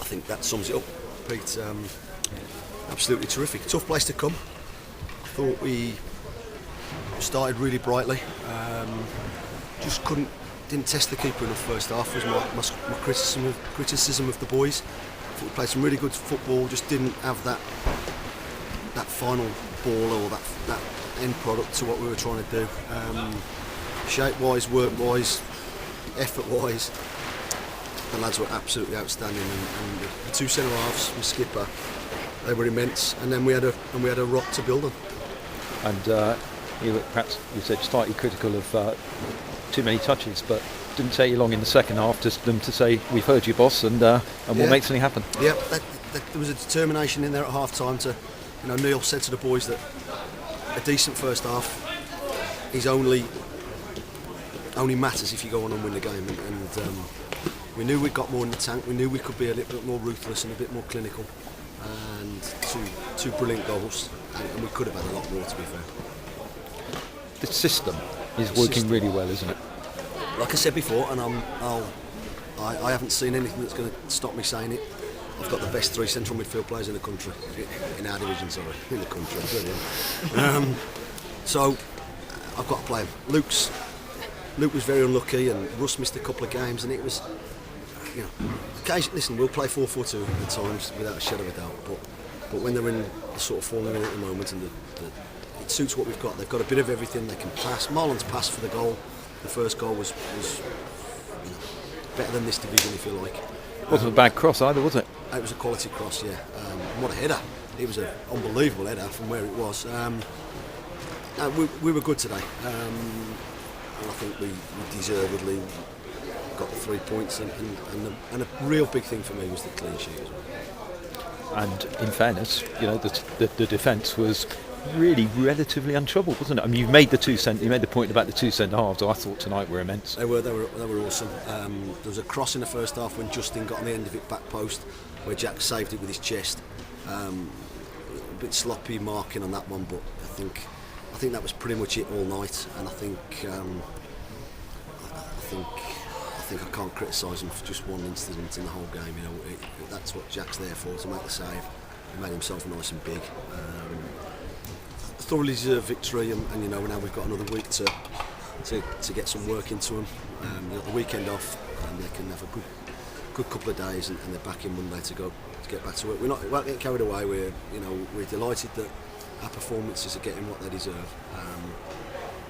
think that sums it up, Pete. Absolutely terrific. Tough place to come. I thought we started really brightly. Just didn't test the keeper enough first half. Was my criticism of the boys. I thought we played some really good football. Just didn't have that final ball or that end product to what we were trying to do. Shape-wise, work-wise, effort-wise, the lads were absolutely outstanding, and the two centre halves, the skipper, they were immense. And then we had a rock to build on. And you said slightly critical of too many touches, but didn't take you long in the second half to them to say, we've heard you, boss, and we'll make something happen. Yeah, there was a determination in there at half time to, Neil said to the boys that a decent first half is only matters if you go on and win the game, and we knew we'd got more in the tank. We knew we could be a little bit more ruthless and a bit more clinical, and two brilliant goals, and we could have had a lot more, to be fair. The system is working really well, isn't it? Like I said before, and I haven't seen anything that's going to stop me saying it. I've got the best three central midfield players in the country, in our division, sorry, in the country. So I've got to play him. Luke was very unlucky, and Russ missed a couple of games, and it was, occasionally, listen, we'll play 4-4-2 at times without a shadow of a doubt, but when they're in the sort of form at the moment, and it suits what we've got. They've got a bit of everything. They can pass. Marlon's pass for the goal. The first goal was better than this division, if you like. Wasn't a bad cross either, was it? It was a quality cross, yeah. What a header! It was an unbelievable header from where it was. We were good today. I think we deservedly got the 3 points, and a real big thing for me was the clean sheet as well. And in fairness, the defence was really relatively untroubled, wasn't it? I mean, you made the point about the two centre halves. I thought tonight were immense. They were awesome. There was a cross in the first half when Justin got on the end of it back post, where Jack saved it with his chest. A bit sloppy marking on that one, but I think that was pretty much it all night. And I think I can't criticise him for just one incident in the whole game. That's what Jack's there for, to make the save. He made himself nice and big. Thoroughly deserved victory, and now we've got another week to get some work into them. The weekend off, and they can have a good couple of days, and they're back in Monday to get back to work. We won't get carried away. We're delighted that our performances are getting what they deserve,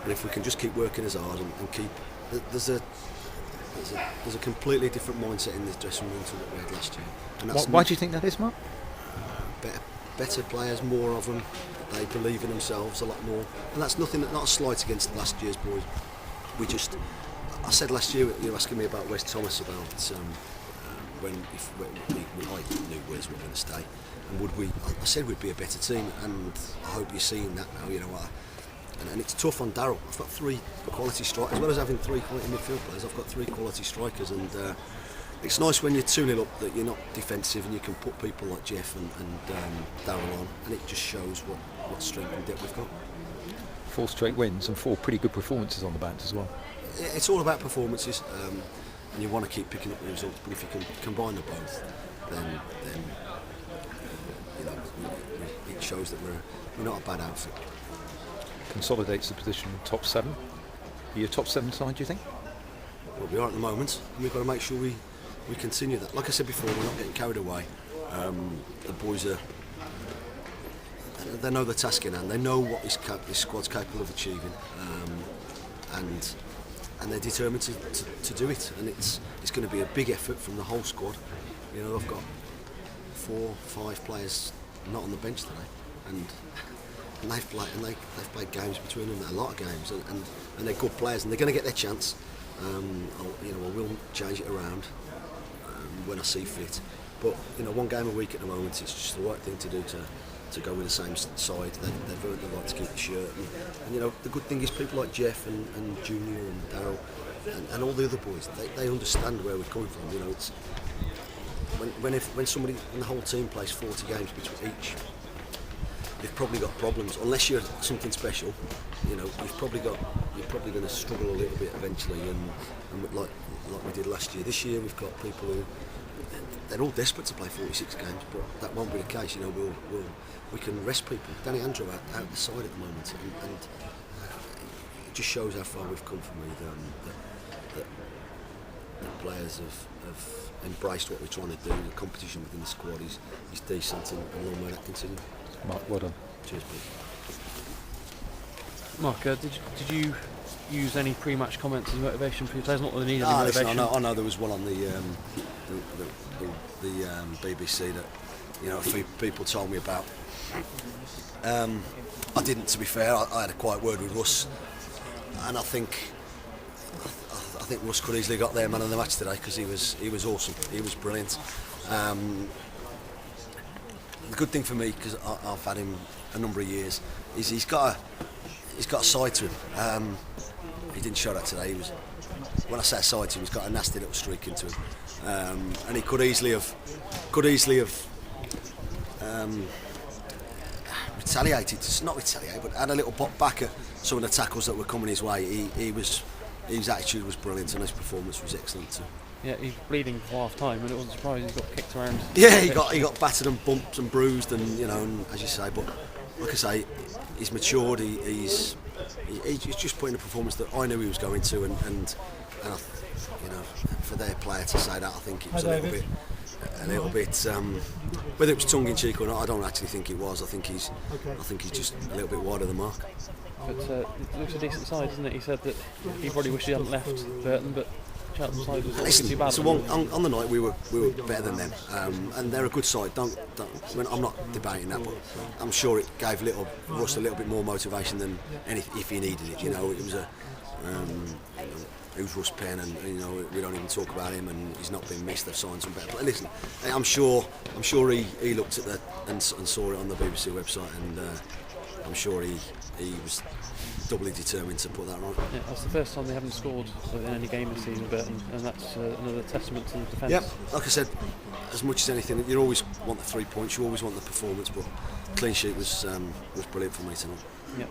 and if we can just keep working as hard and keep, there's a completely different mindset in this dressing room to what we had last year. And why do you think that is, Mark? Better players, more of them. They believe in themselves a lot more, and that's not a slight against last year's boys. I said last year, you were asking me about Wes Thomas, about when I knew Wes were going to stay, and I said we'd be a better team, and I hope you're seeing that now. And it's tough on Darryl. I've got three quality strikers, as well as having three quality midfield players. I've got three quality strikers, and it's nice when you're 2-0 up that you're not defensive and you can put people like Jeff and Darryl on, and it just shows what strength and depth we've got. 4 straight wins and 4 pretty good performances on the bounce as well. It's all about performances, and you want to keep picking up the results, but if you can combine them both, then it shows that we're not a bad outfit. Consolidates the position in top 7. Are you a top 7 side, do you think? Well, we are at the moment, and we've got to make sure we continue that. Like I said before, we're not getting carried away. The boys they know the task in hand. They know what this squad's capable of achieving, and they're determined to do it. And it's going to be a big effort from the whole squad. I've got 4-5 players not on the bench today, and they've played games between them, a lot of games, and they're good players, and they're going to get their chance. I will change it around when I see fit. But one game a week at the moment, it's just the right thing to do to go with the same side. They've earned the right to keep the shirt. And the good thing is people like Jeff and Junior and Darryl and all the other boys, they understand where we're coming from. It's when somebody in the whole team plays 40 games between each, you've probably got problems. Unless you're something special, you're probably going to struggle a little bit eventually. And like we did last year. This year we've got people who they're all desperate to play 46 games, but that won't be the case. You know, we can rest people. Danny Andrew out the side at the moment, and it just shows how far we've come from that players have embraced what we're trying to do. The competition within the squad is decent, and long may that continue. Mark, well done. Cheers, Pete. Mark, did you use any pre-match comments as motivation for your players? Not that they need any motivation. Listen, I know there was one on the BBC that, you know, a few people told me about. I didn't, to be fair. I had a quiet word with Russ, and I think Russ could easily got their man of the match today, because he was awesome. He was brilliant. The good thing for me, because I've had him a number of years, is he's got a side to him. He didn't show that today. When I say a side to him, he's got a nasty little streak into him, and he could easily have retaliated. Not retaliated, but had a little pop back at some of the tackles that were coming his way. His attitude was brilliant, and his performance was excellent too. Yeah, he's bleeding for half time, and it wasn't surprising he got kicked around. Yeah, he got battered and bumped and bruised, and you know, and as you say, but like I say, he's matured. He's just putting a performance that I knew he was going to, and I, you know, for their player to say that, I think it was a little bit. Whether it was tongue in cheek or not, I don't actually think it was. I think he's just a little bit wider than Mark. But it looks a decent side, doesn't it? He said that he probably wished he hadn't left Burton, but Cheltenham side was not too bad. So on the night we were better than them, and they're a good side. I'm not debating that, but I'm sure it gave Russ a little bit more motivation than if he needed it. You know, it was who's Russ Penn, and you know, we don't even talk about him, and he's not been missed. They've signed some better. But listen, I'm sure he looked at that and saw it on the BBC website, and I'm sure he was doubly determined to put that right. Yeah, that's the first time they haven't scored in any game this season, Burton, and that's another testament to the defence. Yeah, like I said, as much as anything, you always want the 3 points, you always want the performance, but clean sheet was brilliant for me tonight. Yeah.